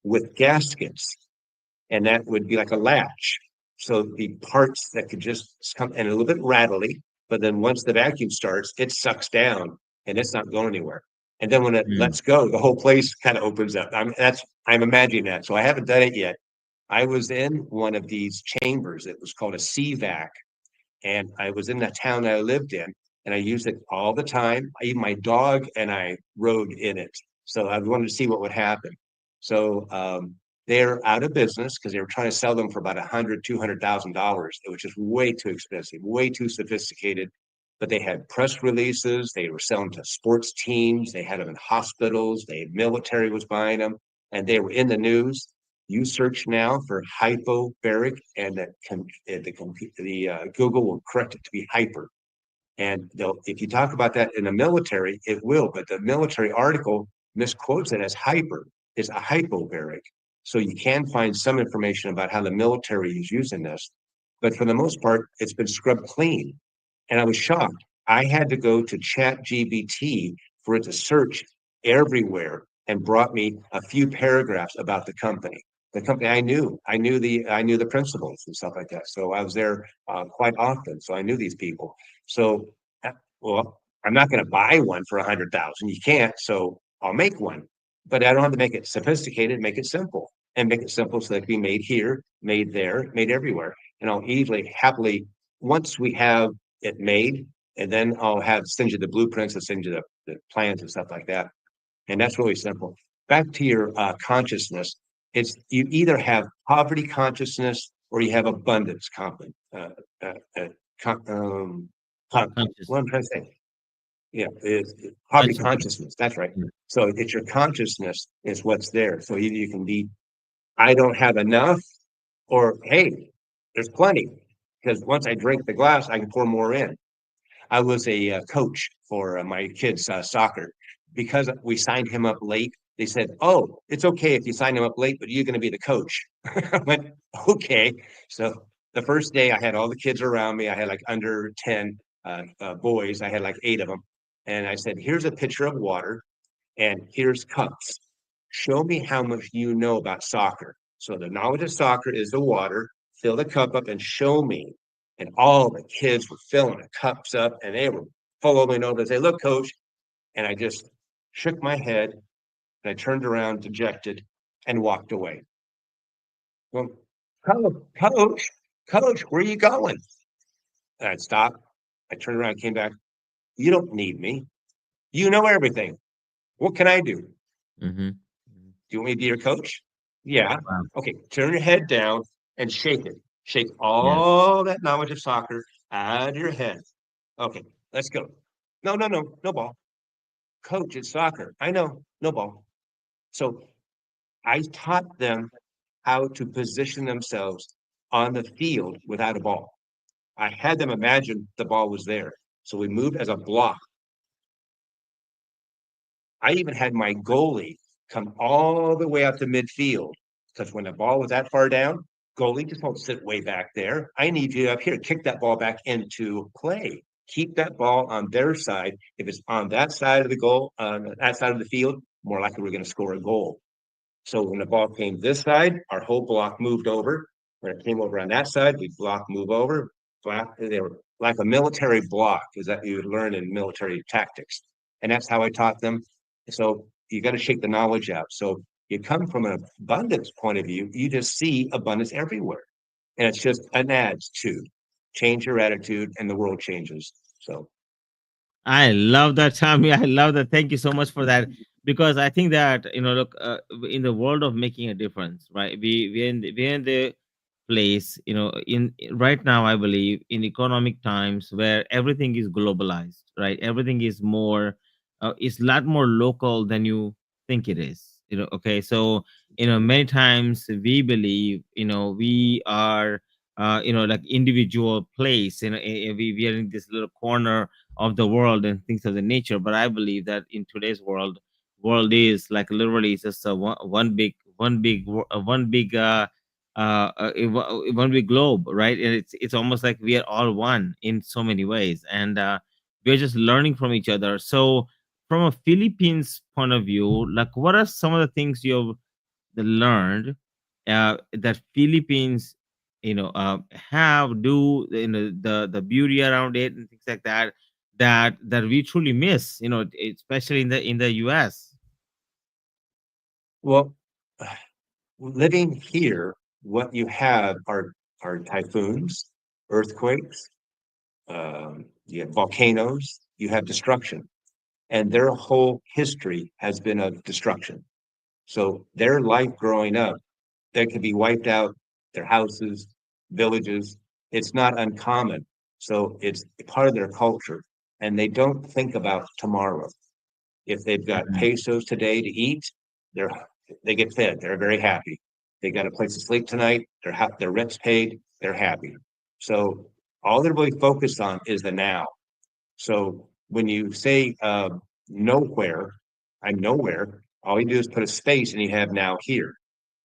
with gaskets, and that would be like a latch. So the parts that could just come and a little bit rattly, but then once the vacuum starts, it sucks down and it's not going anywhere. And then when it mm, lets go, the whole place kind of opens up. I'm imagining that. So I haven't done it yet. I was in one of these chambers. It was called a CVAC, and I was in the town I lived in, and I used it all the time. Even my dog and I rode in it. So I wanted to see what would happen. So they're out of business because they were trying to sell them for about $100,000, $200,000, which is way too expensive, way too sophisticated. But they had press releases. They were selling to sports teams. They had them in hospitals. The military was buying them, and they were in the news. You search now for hypobaric, and Google will correct it to be hyper. And if you talk about that in the military, it will. But the military article misquotes it as hyper. It's a hypobaric. So you can find some information about how the military is using this. But for the most part, it's been scrubbed clean. And I was shocked. I had to go to ChatGPT for it to search everywhere and brought me a few paragraphs about the company. The company I knew the principals and stuff like that. So I was there quite often. So I knew these people. So, uh, well, I'm not going to buy one for 100,000. You can't. So I'll make one, but I don't have to make it sophisticated. Make it simple and make it simple so that it can be made here, made there, made everywhere. And I'll easily, happily, once we have it made, and then I'll have send you the blueprints and send you the plans and stuff like that. And that's really simple. Back to your consciousness, it's you either have poverty consciousness or you have abundance uh, uh, con- um, Conscious. what I'm trying to say, yeah, is poverty Consciousness. consciousness. That's right. Yeah. So it's your consciousness is what's there. So either you can be, I don't have enough, or hey, there's plenty. Because once I drink the glass, I can pour more in. I was a coach for my kids' soccer. Because we signed him up late, they said, "Oh, it's okay if you sign him up late, but you're going to be the coach." I went, "Okay." So the first day, I had all the kids around me. I had like under 10 boys. I had like 8 of them. And I said, "Here's a pitcher of water, and here's cups. Show me how much you know about soccer." So the knowledge of soccer is the water. Fill the cup up and show me. And all the kids were filling the cups up and they were following over and say, "Look, coach." And I just shook my head and I turned around dejected and walked away. Well, coach, coach, where are you going? And I'd stop. I turned around, came back. "You don't need me. You know everything. What can I do? Mm-hmm. Do you want me to be your coach?" "Yeah." Wow. "Okay, turn your head down and shake it. Shake Yes. all that knowledge of soccer out of your head. Okay, let's go." "No, no, no, no ball." "Coach, it's soccer." "I know, no ball." So I taught them how to position themselves on the field without a ball. I had them imagine the ball was there. So we moved as a block. I even had my goalie come all the way up to midfield because when the ball was that far down, goalie just won't sit way back there. I need you up here. Kick that ball back into play. Keep that ball on their side. If it's on that side of the goal, on that side of the field, more likely we're going to score a goal. So when the ball came this side, our whole block moved over. When it came over on that side, we block move over. Block, they were like a military block, is that you would learn in military tactics. And that's how I taught them. So you got to shake the knowledge out. So you come from an abundance point of view, you just see abundance everywhere. And it's just an attitude. Change your attitude and the world changes. So I love that, Tommy. I love that. Thank you so much for that. Because I think that, look, in the world of making a difference, right? We're in the place, in right now. I believe in economic times where everything is globalized, right? Everything is more, it's a lot more local than you think it is. Okay, so many times we believe, we are, like individual place. We are in this little corner of the world and things of the nature. But I believe that in today's world is like literally just a one big globe, right? And it's almost like we are all one in so many ways, and we're just learning from each other. So from a Philippines point of view, like what are some of the things you've learned, that Philippines, have, do, the beauty around it and things like that, that we truly miss, especially in the US. well, living here, what you have are typhoons, earthquakes, you have volcanoes, you have destruction, and their whole history has been of destruction. So their life growing up, they could be wiped out, their houses, villages. It's not uncommon. So it's part of their culture, and they don't think about tomorrow. If they've got Mhm. pesos today to eat, they're they get fed. They're very happy. They got a place to sleep tonight. Their rent's paid. They're happy. So all they're really focused on is the now. So when you say nowhere, I'm nowhere. All you do is put a space, and you have now here. Mm.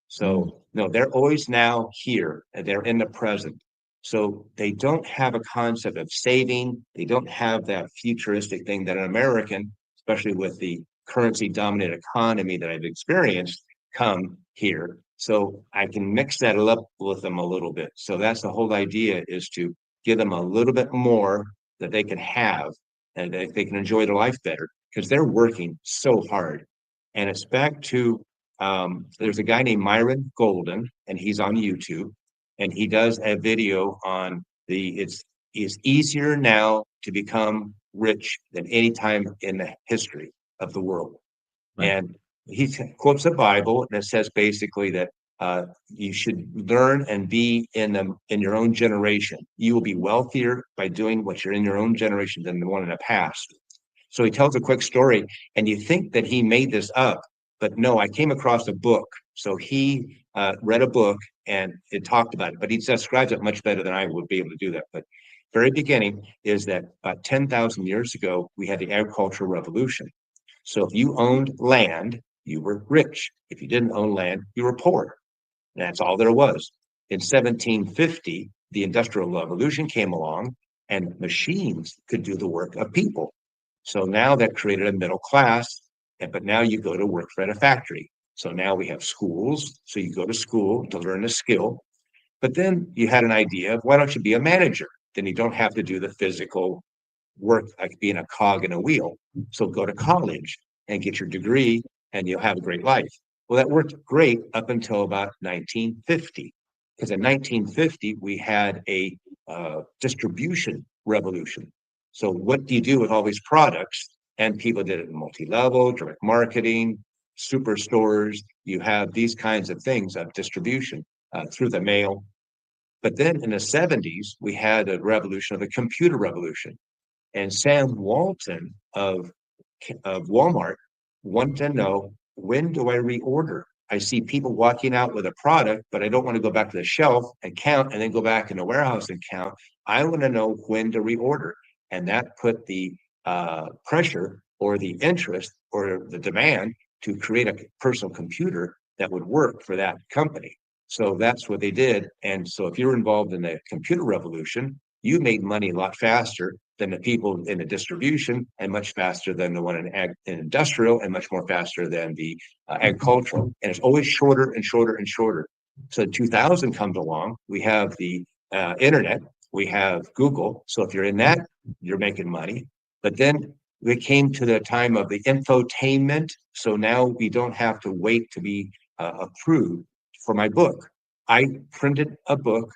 So no, they're always now here, and they're in the present. So they don't have a concept of saving. They don't have that futuristic thing that an American, especially with the currency dominated economy that I've experienced, come here. So I can mix that up with them a little bit. So that's the whole idea, is to give them a little bit more that they can have, and they can enjoy their life better, because they're working so hard. And it's back to, there's a guy named Myron Golden, and he's on YouTube, and he does a video on it's easier now to become rich than any time in the history of the world. Right. And he quotes the Bible, and it says basically that you should learn and be in your own generation. You will be wealthier by doing what you're in your own generation than the one in the past. So he tells a quick story, and you think that he made this up, but no, I came across a book. So he read a book and it talked about it, but he describes it much better than I would be able to do that. But very beginning is that about 10,000 years ago, we had the agricultural revolution. So if you owned land, you were rich. If you didn't own land, you were poor. And that's all there was. In 1750, the Industrial Revolution came along, and machines could do the work of people. So now that created a middle class, but now you go to work for at a factory. So now we have schools. So you go to school to learn a skill. But then you had an idea of, why don't you be a manager? Then you don't have to do the physical work like being a cog in a wheel. So go to college and get your degree, and you'll have a great life. Well, that worked great up until about 1950, because in 1950 we had a distribution revolution. So what do you do with all these products? And people did it in multi-level, direct marketing, superstores. You have these kinds of things of distribution through the mail. But then in the 70s, we had a revolution of the computer revolution. And Sam Walton of Walmart wanted to know, when do I reorder? I see people walking out with a product, but I don't want to go back to the shelf and count and then go back in the warehouse and count. I want to know when to reorder. And that put the pressure or the interest or the demand to create a personal computer that would work for that company. So that's what they did. And so if you're involved in the computer revolution, you made money a lot faster than the people in the distribution, and much faster than the one in industrial, and much more faster than the agricultural. And it's always shorter and shorter and shorter. So 2000 comes along, we have the internet, we have Google. So if you're in that, you're making money. But then we came to the time of the infotainment. So now we don't have to wait to be approved for my book. I printed a book,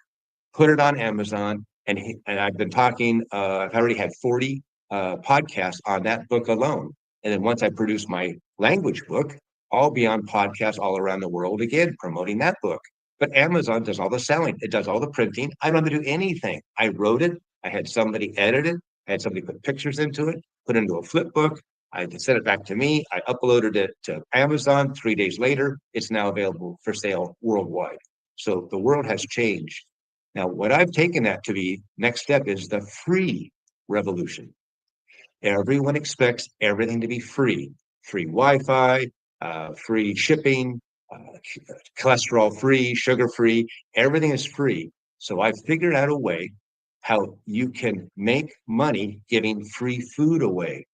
put it on Amazon, and I've been talking. I've already had 40 podcasts on that book alone. And then once I produce my language book, I'll be on podcasts all around the world again, promoting that book. But Amazon does all the selling. It does all the printing. I don't have to do anything. I wrote it. I had somebody edit it. I had somebody put pictures into it, put it into a flip book. I sent it back to me. I uploaded it to Amazon. 3 days later, it's now available for sale worldwide. So the world has changed. Now, what I've taken that to be, next step is the free revolution. Everyone expects everything to be free. Free Wi-Fi, free shipping, cholesterol free, sugar free, everything is free. So I've figured out a way how you can make money giving free food away.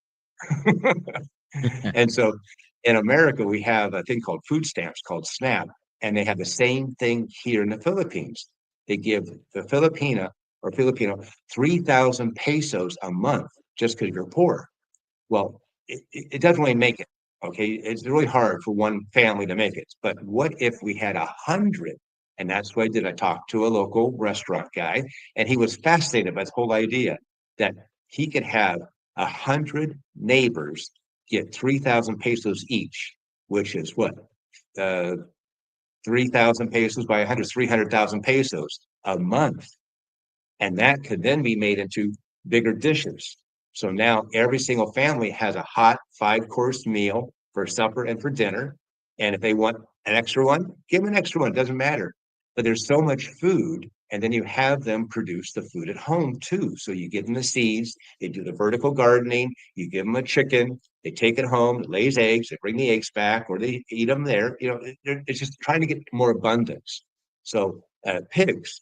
And so in America, we have a thing called food stamps called SNAP, and they have the same thing here in the Philippines. They give the Filipino 3,000 pesos a month just because you're poor. Well, it doesn't really make it. Okay, it's really hard for one family to make it. But what if we had 100? And that's what I did. I talked to a local restaurant guy, and he was fascinated by the whole idea that he could have 100 neighbors get 3,000 pesos each, which is what? Uh, 3,000 pesos by 100, 300,000 pesos a month. And that could then be made into bigger dishes. So now every single family has a hot 5-course meal for supper and for dinner. And if they want an extra one, give them an extra one. It doesn't matter. But there's so much food. And then you have them produce the food at home too. So you give them the seeds, they do the vertical gardening, you give them a chicken, they take it home, it lays eggs, they bring the eggs back, or they eat them there. It's just trying to get more abundance. So pigs,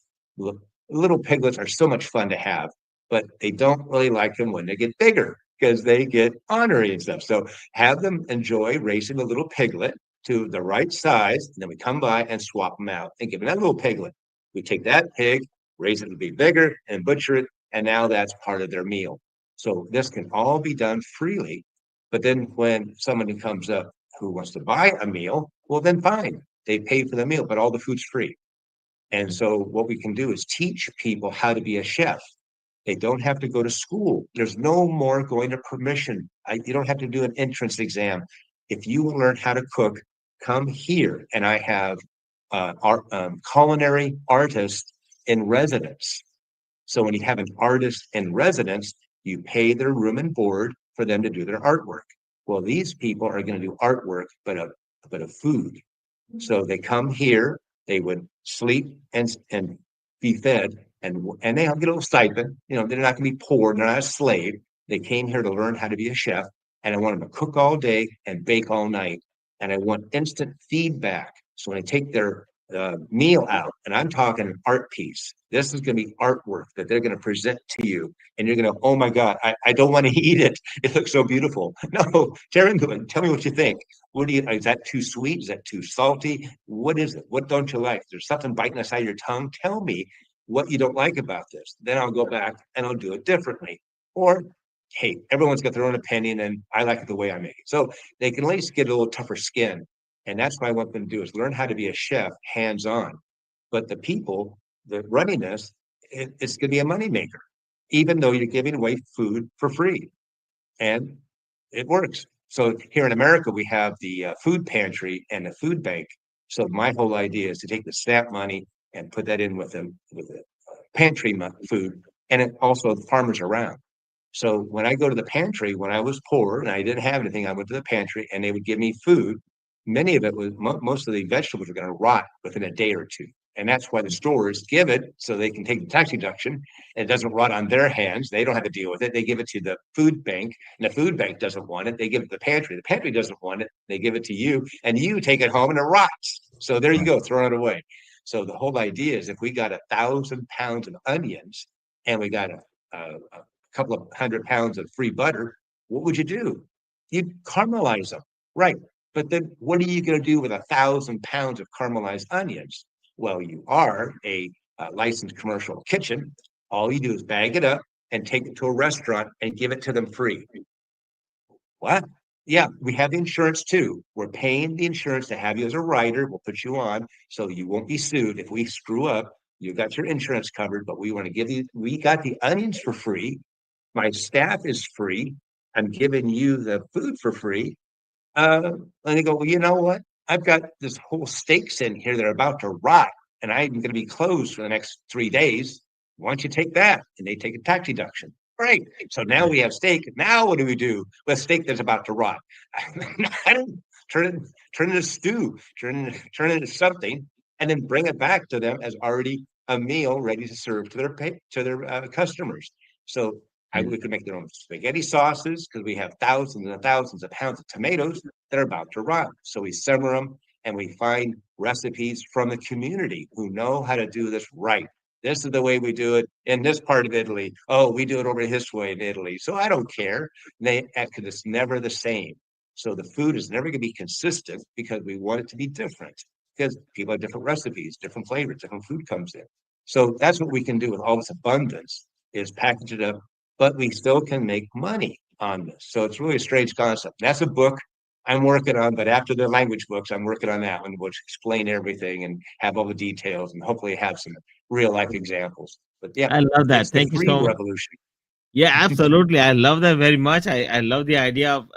Little piglets are so much fun to have, but they don't really like them when they get bigger because they get ornery and stuff. So have them enjoy raising a little piglet to the right size, and then we come by and swap them out and give them that little piglet. We take that pig, raise it to be bigger, and butcher it, and now that's part of their meal. So this can all be done freely. But then when somebody comes up who wants to buy a meal, well, then fine, they pay for the meal, but all the food's free. And so what we can do is teach people how to be a chef. They don't have to go to school. There's no more going to permission. You don't have to do an entrance exam. If you want to learn how to cook, come here. And I have culinary artists in residence. So when you have an artist in residence, you pay their room and board for them to do their artwork. Well, these people are going to do artwork, but of food. So they come here, they would sleep and be fed, and they get a little stipend. You know, they're not going to be poor, they're not a slave. They came here to learn how to be a chef, and I want them to cook all day and bake all night. And I want instant feedback. So when I take their meal out, and I'm talking an art piece, this is going to be artwork that they're going to present to you, and you're going to, oh my God, I don't want to eat it. It looks so beautiful. No, tear into it. Tell me what you think. What do you, is that too sweet? Is that too salty? What is it? What don't you like? Is there something biting us out of your tongue? Tell me what you don't like about this. Then I'll go back and I'll do it differently. Or, hey, everyone's got their own opinion and I like it the way I make it. So they can at least get a little tougher skin. And that's what I want them to do is learn how to be a chef hands-on. But the people, the running this, it's going to be a moneymaker, even though you're giving away food for free. And it works. So here in America, we have the food pantry and the food bank. So my whole idea is to take the SNAP money and put that in with them with the pantry food, and it also the farmers around. So when I go to the pantry, when I was poor and I didn't have anything, I went to the pantry and they would give me food. Many of it was most of the vegetables are going to rot within a day or two. And that's why the stores give it so they can take the tax deduction and it doesn't rot on their hands. They don't have to deal with it. They give it to the food bank, and the food bank doesn't want it. They give it to the pantry. The pantry doesn't want it. They give it to you, and you take it home and it rots. So there you go, throwing it away. So the whole idea is if we got 1,000 pounds of onions and we got a couple of 100 pounds of free butter, what would you do? You'd caramelize them, right? But then what are you going to do with 1,000 pounds of caramelized onions? Well, you are a licensed commercial kitchen. All you do is bag it up and take it to a restaurant and give it to them free. What? Yeah, we have the insurance too. We're paying the insurance to have you as a writer. We'll put you on so you won't be sued if we screw up. You got your insurance covered, but we want to give you, we got the onions for free. My staff is free. I'm giving you the food for free. And they go, well, you know what? I've got this whole steaks in here that are about to rot, and I'm going to be closed for the next 3 days. Why don't you take that? And they take a tax deduction. Great. So now we have steak. Now what do we do with steak that's about to rot? I don't turn it into stew, turn it into something, and then bring it back to them as already a meal ready to serve to their customers. So we could make their own spaghetti sauces because we have thousands and thousands of pounds of tomatoes that are about to rot. So we simmer them and we find recipes from the community who know how to do this right. This is the way we do it in this part of Italy. Oh, we do it over this way in Italy. So I don't care. Because it's never the same. So the food is never going to be consistent because we want it to be different because people have different recipes, different flavors, different food comes in. So that's what we can do with all this abundance is package it up, but we still can make money on this. So it's really a strange concept. That's a book I'm working on, but after the language books, I'm working on that one, which explain everything and have all the details and hopefully have some real life examples. But yeah, I love it's that. the Thank you free so much. revolution. Yeah, absolutely. I love that very much. I love the idea of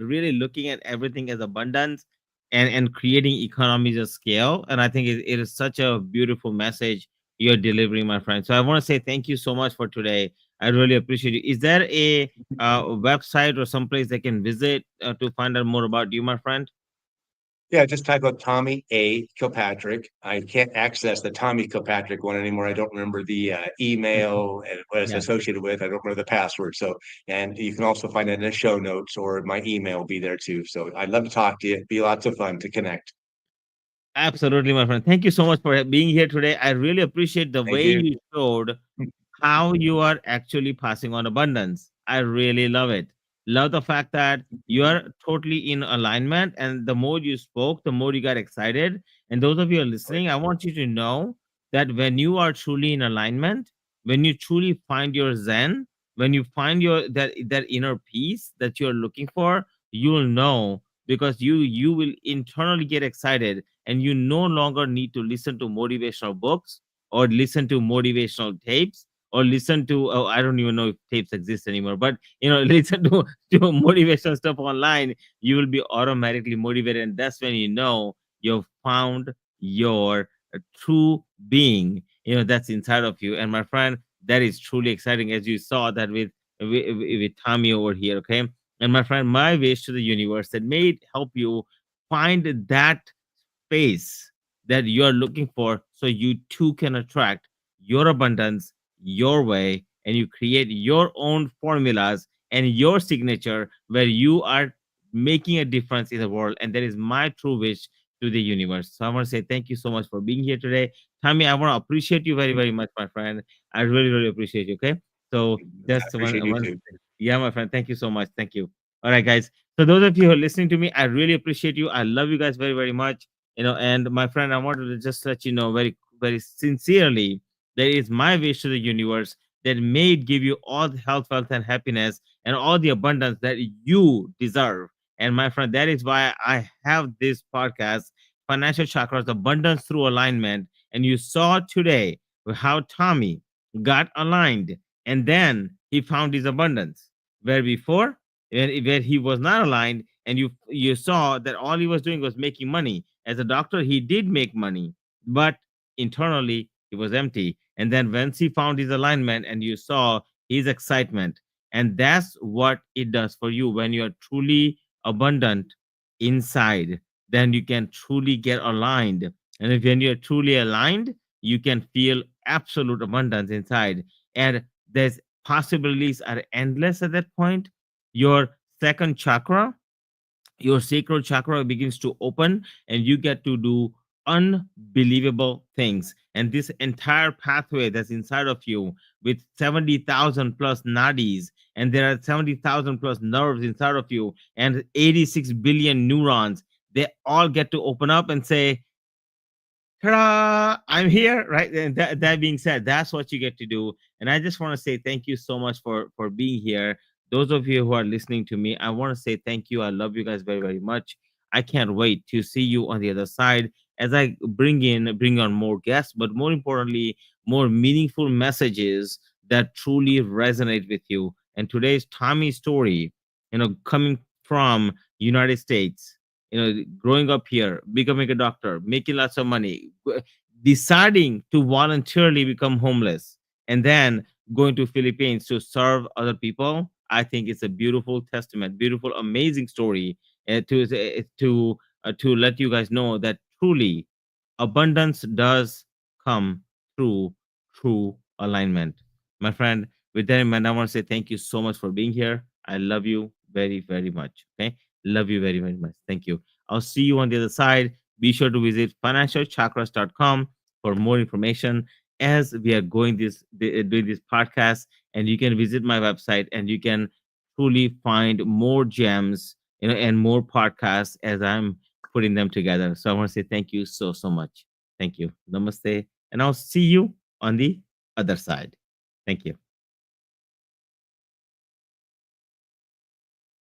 really looking at everything as abundance and creating economies of scale. And I think it is such a beautiful message you're delivering, my friend. So I want to say thank you so much for today. I really appreciate it. Is there a website or someplace they can visit to find out more about you, my friend? Yeah, just type up Tommy A. Kilpatrick. I can't access the Tommy Kilpatrick one anymore. I don't remember the email and what it's Yeah. associated with. I don't remember the password. So, and you can also find it in the show notes or my email will be there too. So I'd love to talk to you. It'd be lots of fun to connect. Absolutely, my friend. Thank you so much for being here today. I really appreciate the Thank way you. you showed how you are actually passing on abundance. I really love it. Love the fact that you are totally in alignment, and the more you spoke, the more you got excited. And those of you who are listening, I want you to know that when you are truly in alignment, when you truly find your zen, when you find your that inner peace that you're looking for, you will know, because you will internally get excited, and you no longer need to listen to motivational books or listen to motivational tapes or listen to, oh, I don't even know if tapes exist anymore, but listen to motivational stuff online. You will be automatically motivated, and that's when you know you've found your true being, that's inside of you. And my friend, that is truly exciting, as you saw that with Tommy over here. Okay. And my friend, my wish to the universe that may it help you find that space that you're looking for, so you too can attract your abundance your way, and you create your own formulas and your signature where you are making a difference in the world. And that is my true wish to the universe. So I want to say thank you so much for being here today. Tommy, I want to appreciate you very, very much, my friend. I really, really appreciate you. Okay. So I that's appreciate you one too. yeah, my friend. Thank you so much. Thank you. All right, guys. So those of you who are listening to me, I really appreciate you. I love you guys very, very much. And my friend, I wanted to just let you know very, very sincerely that it is my wish to the universe that may it give you all the health, wealth, and happiness and all the abundance that you deserve. And my friend, that is why I have this podcast, Financial Chakras, Abundance Through Alignment. And you saw today how Tommy got aligned, and then he found his abundance. Where before, where he was not aligned, and you saw that all he was doing was making money. As a doctor, he did make money, but internally he was empty. And then once he found his alignment, and you saw his excitement, and that's what it does for you. When you are truly abundant inside, then you can truly get aligned. And if when you're truly aligned, you can feel absolute abundance inside. And there's possibilities are endless at that point. Your second chakra, your sacral chakra, begins to open, and you get to do unbelievable things. And this entire pathway that's inside of you, with 70,000 plus nadis, and there are 70,000 plus nerves inside of you, and 86 billion neurons, they all get to open up and say, ta-da, I'm here, right? And that being said, that's what you get to do. And I just want to say thank you so much for being here. Those of you who are listening to me, I want to say thank you. I love you guys very, very much. I can't wait to see you on the other side as I bring on more guests, but more importantly, more meaningful messages that truly resonate with you. And today's Tommy story, coming from United States, growing up here, becoming a doctor, making lots of money, deciding to voluntarily become homeless, and then going to Philippines to serve other people. I think it's a beautiful testament, beautiful, amazing story, to let you guys know that truly abundance does come through true alignment. My friend, with that in mind, I want to say thank you so much for being here. I love you very, very much. Okay. Love you very, very much. Thank you. I'll see you on the other side. Be sure to visit financialchakras.com for more information as we are doing this podcast. And you can visit my website, and you can truly find more gems, and more podcasts as I'm putting them together. So I want to say thank you so, so much. Thank you. Namaste. And I'll see you on the other side. Thank you.